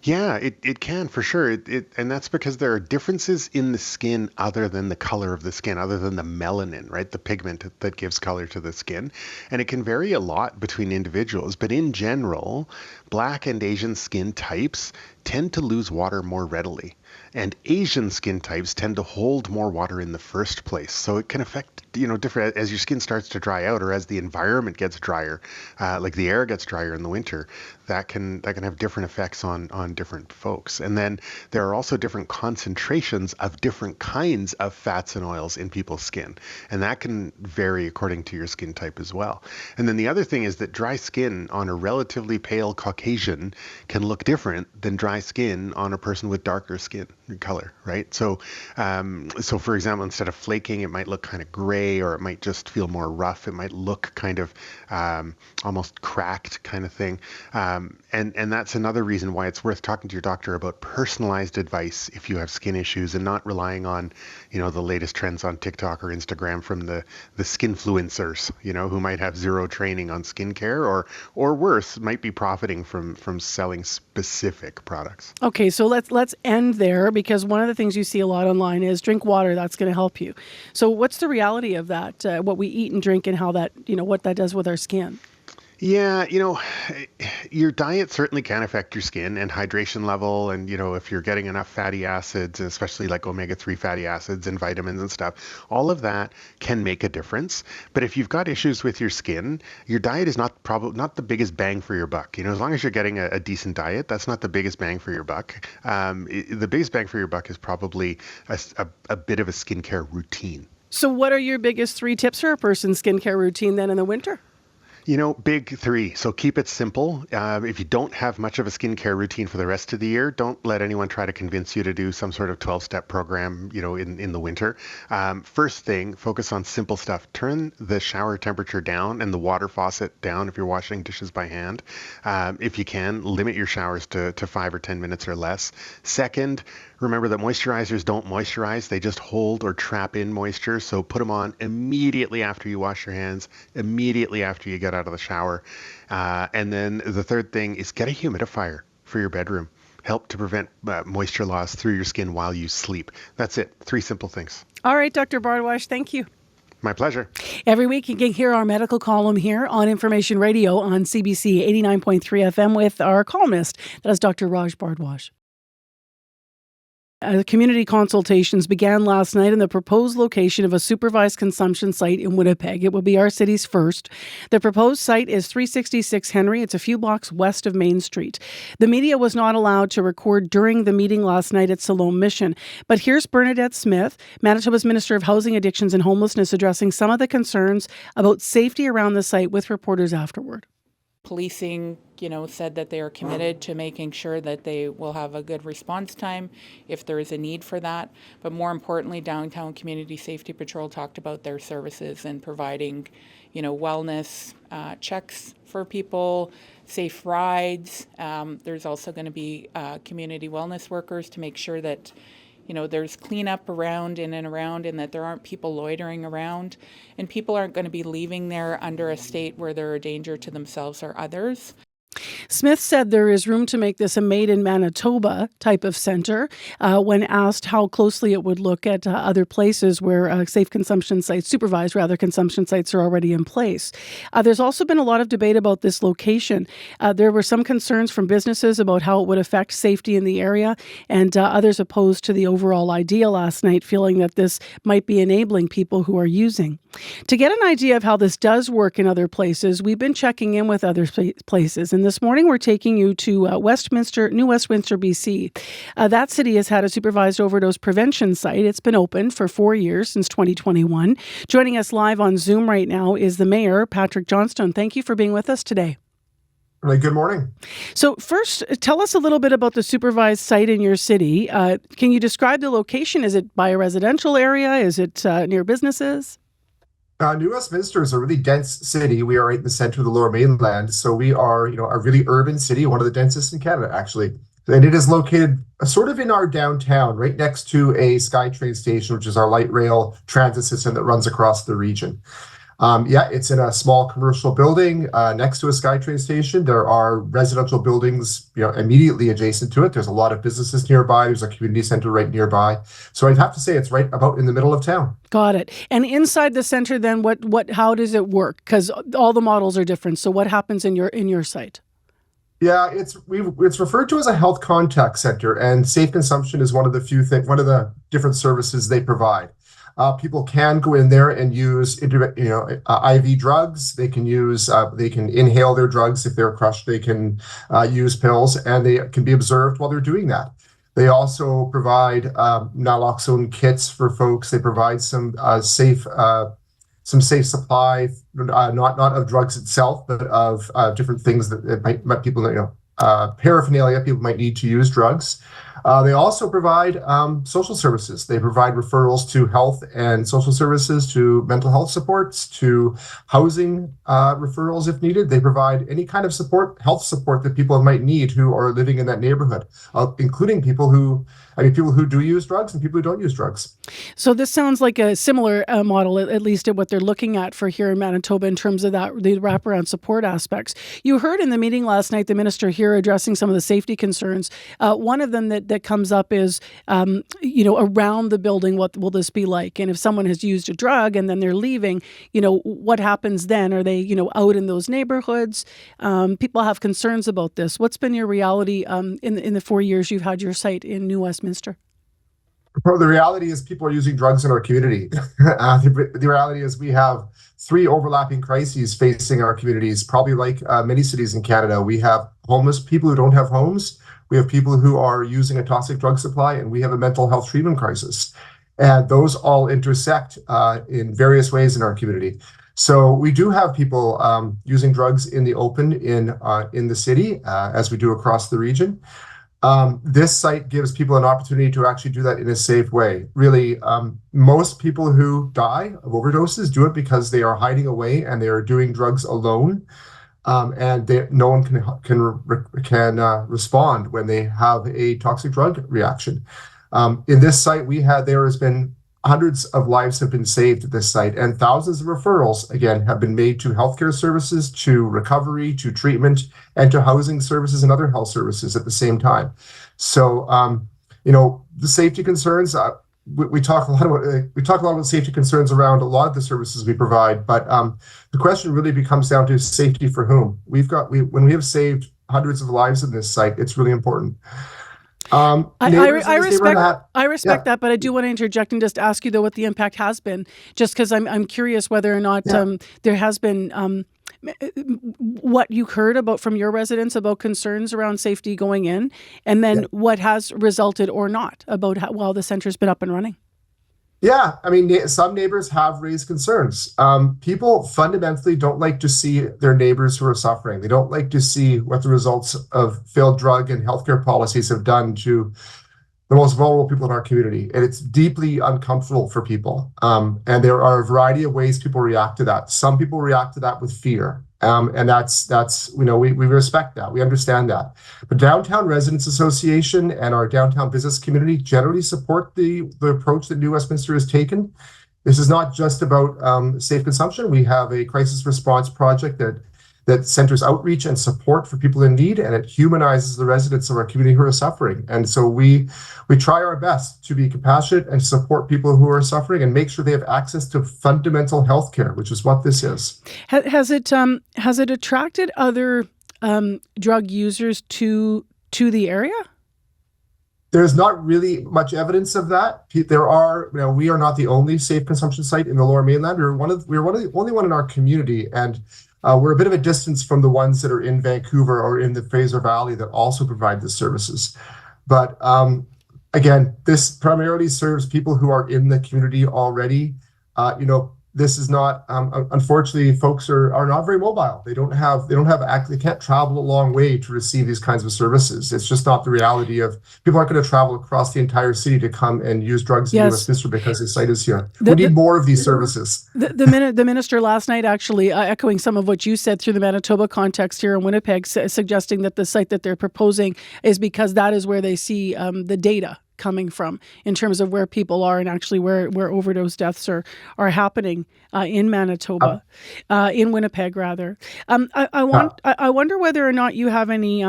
Yeah, it can for sure. And that's because there are differences in the skin other than the color of the skin, other than the melanin, right? The pigment that gives color to the skin. And it can vary a lot between individuals. But in general, Black and Asian skin types tend to lose water more readily. And Asian skin types tend to hold more water in the first place. So it can affect, different as your skin starts to dry out, or as the environment gets drier, like the air gets drier in the winter, that can have different effects on different folks. And then there are also different concentrations of different kinds of fats and oils in people's skin. And that can vary according to your skin type as well. And then the other thing is that dry skin on a relatively pale Caucasian can look different than dry skin on a person with darker skin color, right? So for example, instead of flaking, it might look kind of gray, or it might just feel more rough. It might look kind of almost cracked kind of thing. And that's another reason why it's worth talking to your doctor about personalized advice if you have skin issues, and not relying on, the latest trends on TikTok or Instagram from the skinfluencers, who might have zero training on skincare, or worse, might be profiting from selling specific products. Okay, so let's end there, because one of the things you see a lot online is drink water. That's going to help you. So what's the reality of that? What we eat and drink, and how that, what that does with our skin? Yeah, your diet certainly can affect your skin and hydration level. And, if you're getting enough fatty acids, especially like omega-3 fatty acids and vitamins and stuff, all of that can make a difference. But if you've got issues with your skin, your diet is not the biggest bang for your buck. As long as you're getting a decent diet, that's not the biggest bang for your buck. The biggest bang for your buck is probably a bit of a skincare routine. So what are your biggest 3 tips for a person's skincare routine then in the winter? Big three. So keep it simple. If you don't have much of a skincare routine for the rest of the year, don't let anyone try to convince you to do some sort of 12-step program, in the winter. First thing, focus on simple stuff. Turn the shower temperature down and the water faucet down if you're washing dishes by hand. If you can, limit your showers to 5 or 10 minutes or less. Second, remember that moisturizers don't moisturize. They just hold or trap in moisture. So put them on immediately after you wash your hands, immediately after you get out of the shower. And then the third thing is get a humidifier for your bedroom. Help to prevent moisture loss through your skin while you sleep. That's it. 3 simple things. All right, Dr. Bardwash, thank you. My pleasure. Every week you can hear our medical column here on Information Radio on CBC 89.3 FM with our columnist. That is Dr. Raj Bardwash. Community consultations began last night in the proposed location of a supervised consumption site in Winnipeg. It will be our city's first. The proposed site is 366 Henry. It's a few blocks west of Main Street. The media was not allowed to record during the meeting last night at Siloam Mission. But here's Bernadette Smith, Manitoba's Minister of Housing, Addictions and Homelessness, addressing some of the concerns about safety around the site with reporters afterward. Policing, said that they are committed to making sure that they will have a good response time if there is a need for that. But more importantly, Downtown Community Safety Patrol talked about their services and providing, wellness checks for people, safe rides. There's also going to be community wellness workers to make sure that there's cleanup around and that there aren't people loitering around, and people aren't going to be leaving there under a state where they're a danger to themselves or others. Smith said there is room to make this a Made in Manitoba type of centre when asked how closely it would look at other places where supervised consumption sites are already in place. There's also been a lot of debate about this location. There were some concerns from businesses about how it would affect safety in the area, and others opposed to the overall idea last night, feeling that this might be enabling people who are using. To get an idea of how this does work in other places, we've been checking in with other places. And this morning, we're taking you to New Westminster, BC. That city has had a supervised overdose prevention site. It's been open for 4 years, since 2021. Joining us live on Zoom right now is the mayor, Patrick Johnstone. Thank you for being with us today. Good morning. So first, tell us a little bit about the supervised site in your city. Can you describe the location? Is it by a residential area? Is it near businesses? New Westminster is a really dense city. We are right in the center of the Lower Mainland, so we are, a really urban city, one of the densest in Canada, actually. And it is located sort of in our downtown, right next to a SkyTrain station, which is our light rail transit system that runs across the region. It's in a small commercial building next to a SkyTrain station. There are residential buildings, immediately adjacent to it. There's a lot of businesses nearby. There's a community center right nearby. So I'd have to say it's right about in the middle of town. Got it. And inside the center, then, how does it work? Because all the models are different. So what happens in your site? Yeah, it's referred to as a health contact center, and safe consumption is one of the different services they provide. People can go in there and use, IV drugs. They can inhale their drugs if they're crushed. They can use pills, and they can be observed while they're doing that. They also provide naloxone kits for folks. They provide some safe supply, not of drugs itself, but of different things that might people paraphernalia people might need to use drugs. They also provide social services. They provide referrals to health and social services, to mental health supports, to housing referrals if needed. They provide any kind of health support that people might need who are living in that neighborhood, including people who do use drugs and people who don't use drugs. So this sounds like a similar model, at least at what they're looking at for here in Manitoba in terms of the wraparound support aspects. You heard in the meeting last night the minister here addressing some of the safety concerns. One of them that comes up is, around the building, what will this be like? And if someone has used a drug and then they're leaving, what happens then? Are they, out in those neighborhoods? People have concerns about this. What's been your reality in the 4 years you've had your site in New Westminster? Well, the reality is people are using drugs in our community. The reality is we have 3 overlapping crises facing our communities, probably like many cities in Canada. We have homeless people who don't have homes. We have people who are using a toxic drug supply, and we have a mental health treatment crisis. And those all intersect in various ways in our community. So we do have people using drugs in the open in the city, as we do across the region. This site gives people an opportunity to actually do that in a safe way. Really, most people who die of overdoses do it because they are hiding away and they are doing drugs alone, and no one can respond when they have a toxic drug reaction. In this site, there has been hundreds of lives have been saved at this site, and thousands of referrals, again, have been made to healthcare services, to recovery, to treatment, and to housing services and other health services at the same time. So, the safety concerns, we talk a lot about safety concerns around a lot of the services we provide, but the question really becomes down to safety for whom. When we have saved hundreds of lives in this site, it's really important. I respect that, but I do want to interject and just ask you though what the impact has been, just because I'm curious whether or not there has been what you heard about from your residents about concerns around safety going in, and then what has resulted or not about while the center's been up and running. Yeah, I mean, some neighbors have raised concerns. People fundamentally don't like to see their neighbors who are suffering. They don't like to see what the results of failed drug and healthcare policies have done to the most vulnerable people in our community. And it's deeply uncomfortable for people. And there are a variety of ways people react to that. Some people react to that with fear. And that's we respect that. We understand that. But Downtown Residents Association and our downtown business community generally support the approach that New Westminster has taken. This is not just about safe consumption. We have a crisis response project that centers outreach and support for people in need, and it humanizes the residents of our community who are suffering. And so we try our best to be compassionate and support people who are suffering and make sure they have access to fundamental health care, which is what this is. Has it attracted other drug users to the area? There's not really much evidence of that. There are, we are not the only safe consumption site in the Lower Mainland. We're one of the only one in our community, and we're a bit of a distance from the ones that are in Vancouver or in the Fraser Valley that also provide the services. But again, this primarily serves people who are in the community already. This is not, unfortunately, folks are not very mobile. They can't travel a long way to receive these kinds of services. It's just not the reality of people aren't going to travel across the entire city to come and use drugs in New Westminster because the site is here. We need more of these services. The minister last night, actually echoing some of what you said through the Manitoba context here in Winnipeg, suggesting that the site that they're proposing is because that is where they see the data coming from in terms of where people are and actually where overdose deaths are happening in Manitoba, in Winnipeg rather. I wonder whether or not you have any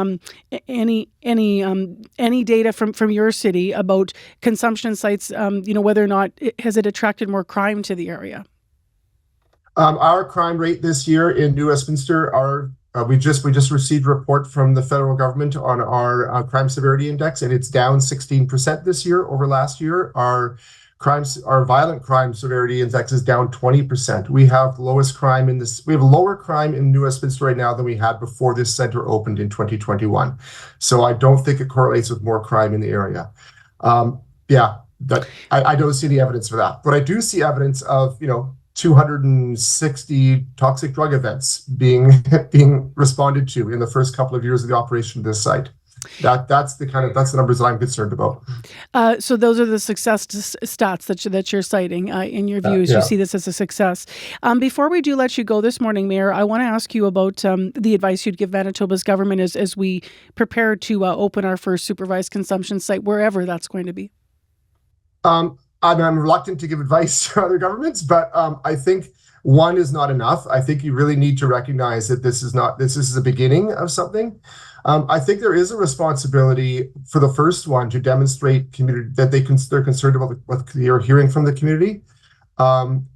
data from your city about consumption sites. Whether or not has it attracted more crime to the area? Our crime rate this year in New Westminster we just received a report from the federal government on our crime severity index, and it's down 16% this year over last year. Our violent crime severity index is down 20%. We have lowest crime we have lower crime in New Westminster right now than we had before this center opened in 2021. So I don't think it correlates with more crime in the area. I don't see any evidence for that, but I do see evidence of 260 toxic drug events being responded to in the first couple of years of the operation of this site. That's the numbers that I'm concerned about. So those are the success stats that you're citing in your views. You see this as a success. Before we do let you go this morning, Mayor, I want to ask you about the advice you'd give Manitoba's government as we prepare to open our first supervised consumption site, wherever that's going to be. I'm reluctant to give advice to other governments, but I think one is not enough. I think you really need to recognize that this is the beginning of something. I think there is a responsibility for the first one to demonstrate community that they're concerned about what you're hearing from the community, and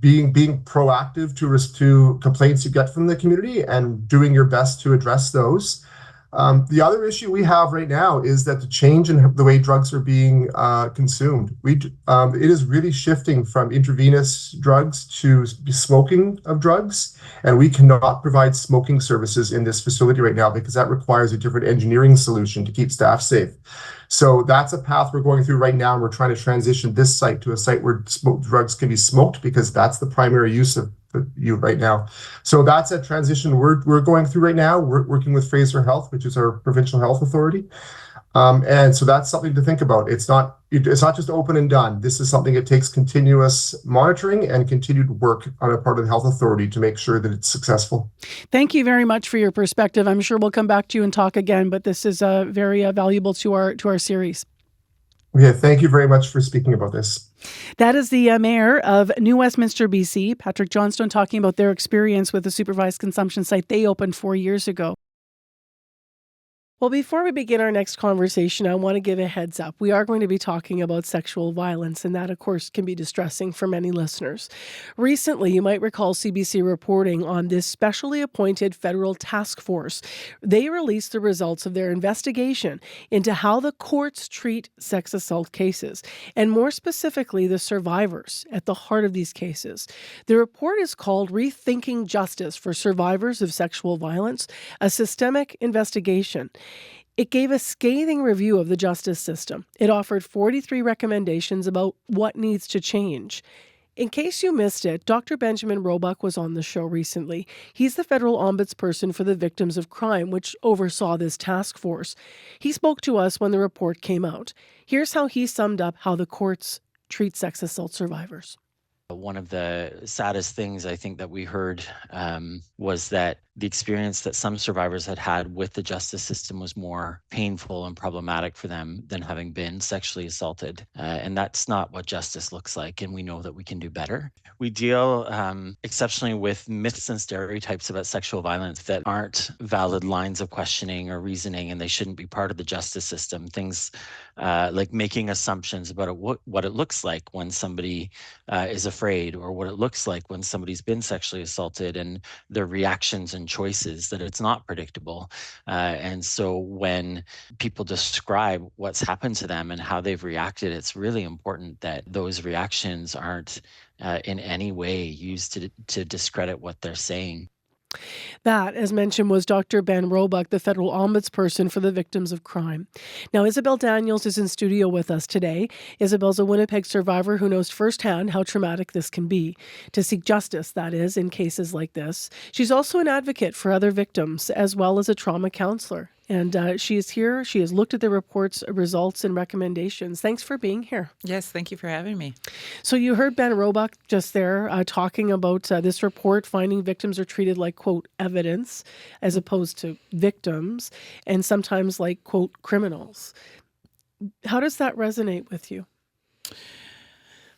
being proactive to complaints you get from the community and doing your best to address those. The other issue we have right now is that the change in the way drugs are being consumed. It is really shifting from intravenous drugs to smoking of drugs, and we cannot provide smoking services in this facility right now because that requires a different engineering solution to keep staff safe. So that's a path we're going through right now, and we're trying to transition this site to a site where drugs can be smoked because that's the primary use of you right now. So that's a transition we're going through right now. We're working with Fraser Health, which is our provincial health authority. And so that's something to think about. It's not just open and done. This is something that takes continuous monitoring and continued work on a part of the health authority to make sure that it's successful. Thank you very much for your perspective. I'm sure we'll come back to you and talk again, but this is very valuable to our series. Okay, thank you very much for speaking about this. That is the mayor of New Westminster, BC, Patrick Johnstone, talking about their experience with the supervised consumption site they opened 4 years ago. Well, before we begin our next conversation, I want to give a heads up. We are going to be talking about sexual violence, and that, of course, can be distressing for many listeners. Recently, you might recall CBC reporting on this specially appointed federal task force. They released the results of their investigation into how the courts treat sex assault cases, and more specifically, the survivors at the heart of these cases. The report is called Rethinking Justice for Survivors of Sexual Violence, a Systemic Investigation. It gave a scathing review of the justice system. It offered 43 recommendations about what needs to change. In case you missed it, Dr. Benjamin Roebuck was on the show recently. He's the federal ombudsperson for the victims of crime, which oversaw this task force. He spoke to us when the report came out. Here's how he summed up how the courts treat sex assault survivors. One of the saddest things I think that we heard was that the experience that some survivors had with the justice system was more painful and problematic for them than having been sexually assaulted. And that's not what justice looks like, and we know that we can do better. We deal exceptionally with myths and stereotypes about sexual violence that aren't valid lines of questioning or reasoning, and they shouldn't be part of the justice system. Things like making assumptions about what it looks like when somebody is afraid, or what it looks like when somebody's been sexually assaulted, and their reactions and choices, that it's not predictable. And so when people describe what's happened to them and how they've reacted, it's really important that those reactions aren't in any way used to discredit what they're saying. That, as mentioned, was Dr. Ben Roebuck, the federal ombudsperson for the victims of crime. Now, Isabel Daniels is in studio with us today. Isabel's a Winnipeg survivor who knows firsthand how traumatic this can be. To seek justice, that is, in cases like this. She's also an advocate for other victims, as well as a trauma counselor. And she is here. She has looked at the report's results and recommendations. Thanks for being here. Yes, thank you for having me. So you heard Ben Roebuck just there talking about this report, finding victims are treated like, quote, evidence, as opposed to victims, and sometimes like, quote, criminals. How does that resonate with you?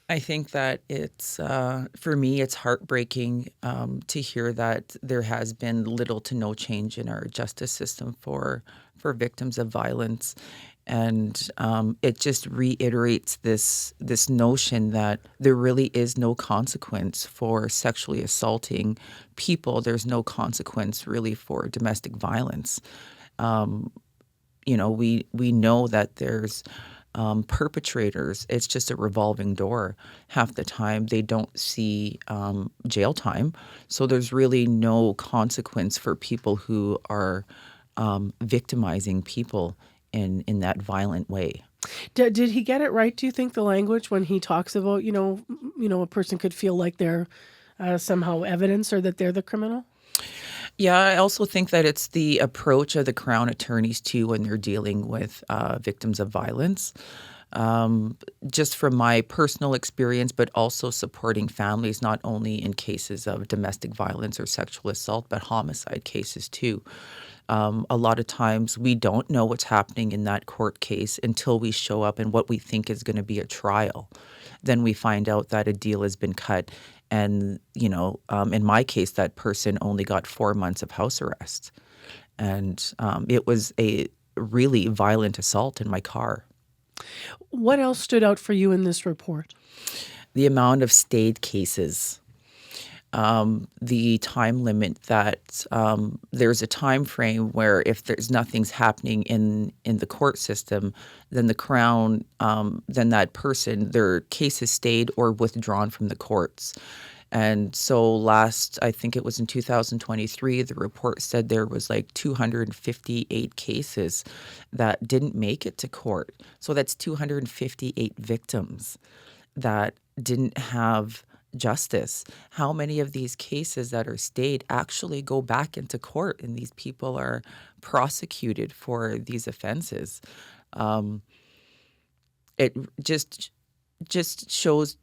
I think that it's, for me, it's heartbreaking to hear that there has been little to no change in our justice system for victims of violence. And it just reiterates this notion that there really is no consequence for sexually assaulting people. There's no consequence really for domestic violence. We know that there's perpetrators. It's just a revolving door. Half the time they don't see jail time. So there's really no consequence for people who are victimizing people in that violent way. Did he get it right, do you think, the language when he talks about, a person could feel like they're somehow evidence or that they're the criminal? Yeah, I also think that it's the approach of the Crown attorneys, too, when they're dealing with victims of violence. Just from my personal experience, but also supporting families, not only in cases of domestic violence or sexual assault, but homicide cases, too. A lot of times we don't know what's happening in that court case until we show up in what we think is going to be a trial. Then we find out that a deal has been cut. And, in my case, that person only got 4 months of house arrest. And it was a really violent assault in my car. What else stood out for you in this report? The amount of stayed cases. The time limit that there's a time frame where if there's nothing's happening in the court system, then the Crown, then that person, their case is stayed or withdrawn from the courts. And so I think it was in 2023, the report said there was like 258 cases that didn't make it to court. So that's 258 victims that didn't have justice. How many of these cases that are stayed actually go back into court and these people are prosecuted for these offenses? Um, it just shows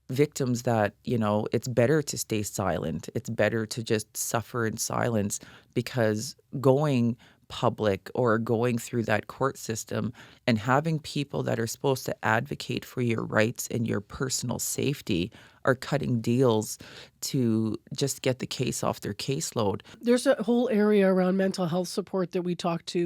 victims that, it's better to stay silent. It's better to just suffer in silence, because going public or going through that court system and having people that are supposed to advocate for your rights and your personal safety are cutting deals to just get the case off their caseload. There's a whole area around mental health support that we talked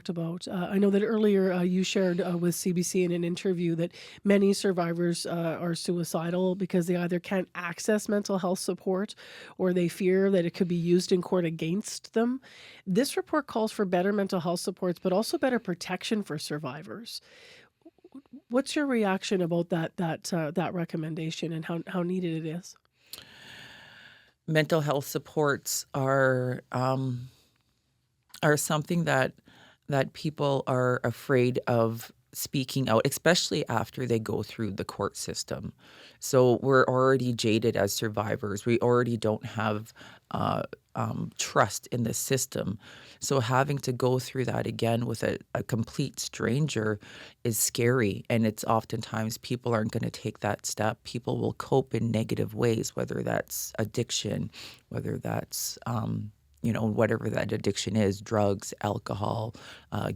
about. I know that earlier you shared with CBC in an interview that many survivors are suicidal because they either can't access mental health support or they fear that it could be used in court against them. This report calls for better mental health supports, but also better protection for survivors. What's your reaction about that recommendation and how needed it is? Mental health supports are something that people are afraid of speaking out, especially after they go through the court system. So we're already jaded as survivors. We already don't have trust in the system. So having to go through that again with a complete stranger is scary. And it's oftentimes people aren't going to take that step. People will cope in negative ways, whether that's addiction, whether that's whatever that addiction is, drugs, alcohol,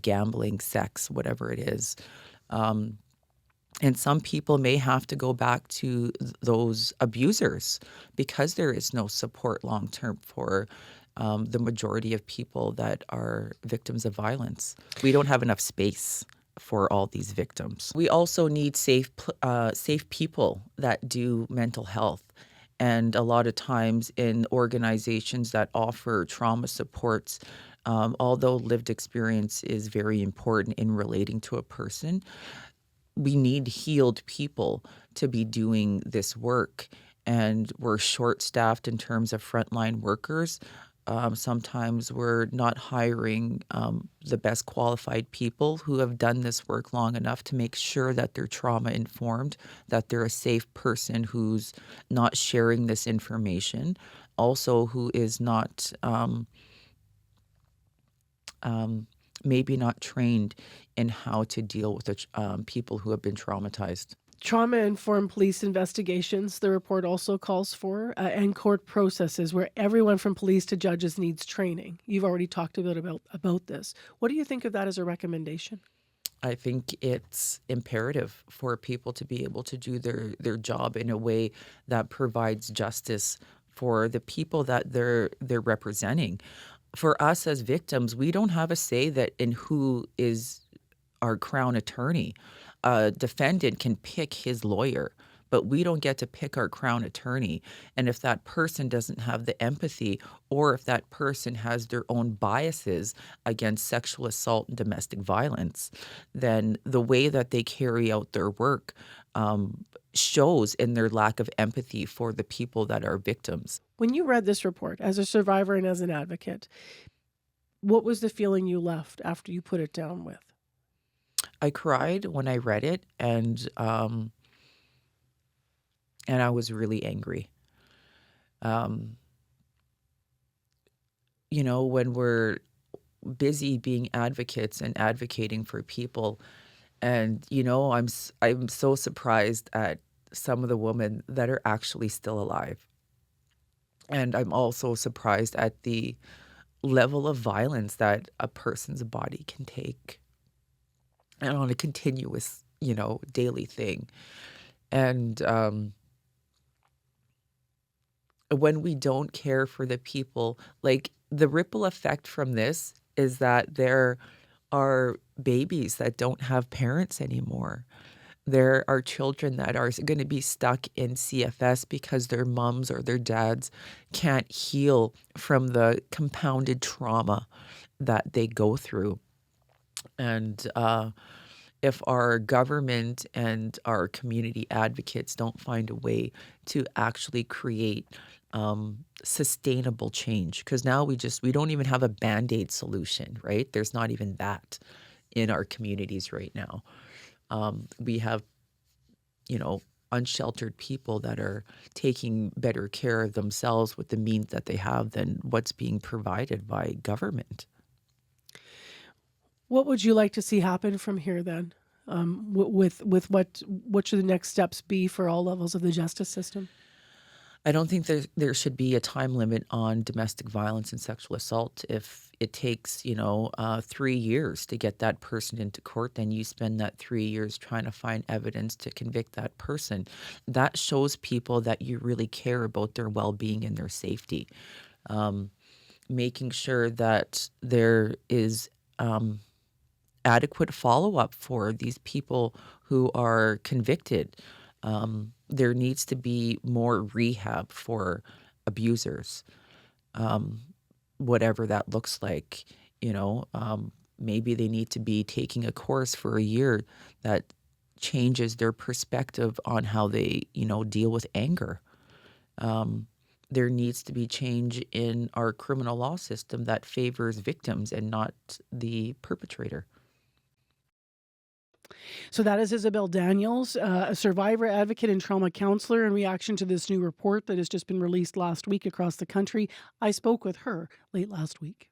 gambling, sex, whatever it is. And some people may have to go back to those abusers because there is no support long-term for the majority of people that are victims of violence. We don't have enough space for all these victims. We also need safe people that do mental health. And a lot of times in organizations that offer trauma supports, although lived experience is very important in relating to a person, we need healed people to be doing this work. And we're short-staffed in terms of frontline workers. Sometimes we're not hiring the best qualified people who have done this work long enough to make sure that they're trauma informed, that they're a safe person who's not sharing this information, also who is not maybe not trained in how to deal with people who have been traumatized. Trauma-informed police investigations, the report also calls for, and court processes where everyone from police to judges needs training. You've already talked a bit about this. What do you think of that as a recommendation? I think it's imperative for people to be able to do their job in a way that provides justice for the people that they're representing. For us as victims, we don't have a say that in who is our Crown attorney. A defendant can pick his lawyer, but we don't get to pick our Crown attorney. And if that person doesn't have the empathy, or if that person has their own biases against sexual assault and domestic violence, then the way that they carry out their work shows in their lack of empathy for the people that are victims. When you read this report as a survivor and as an advocate, what was the feeling you left after you put it down with? I cried when I read it, and I was really angry. When we're busy being advocates and advocating for people, and I'm so surprised at some of the women that are actually still alive, and I'm also surprised at the level of violence that a person's body can take, and on a continuous, daily thing. And when we don't care for the people, like the ripple effect from this is that there are babies that don't have parents anymore. There are children that are going to be stuck in CFS because their moms or their dads can't heal from the compounded trauma that they go through. And if our government and our community advocates don't find a way to actually create sustainable change, because now we don't even have a Band-Aid solution, right? There's not even that in our communities right now. We have, unsheltered people that are taking better care of themselves with the means that they have than what's being provided by government. What would you like to see happen from here then? With what should the next steps be for all levels of the justice system? I don't think there should be a time limit on domestic violence and sexual assault. If it takes, 3 years to get that person into court, then you spend that 3 years trying to find evidence to convict that person. That shows people that you really care about their well-being and their safety. Making sure that there is adequate follow-up for these people who are convicted. There needs to be more rehab for abusers, whatever that looks like. Maybe they need to be taking a course for a year that changes their perspective on how they, deal with anger. There needs to be change in our criminal law system that favors victims and not the perpetrator. So that is Isabel Daniels, a survivor advocate and trauma counselor, in reaction to this new report that has just been released last week across the country. I spoke with her late last week.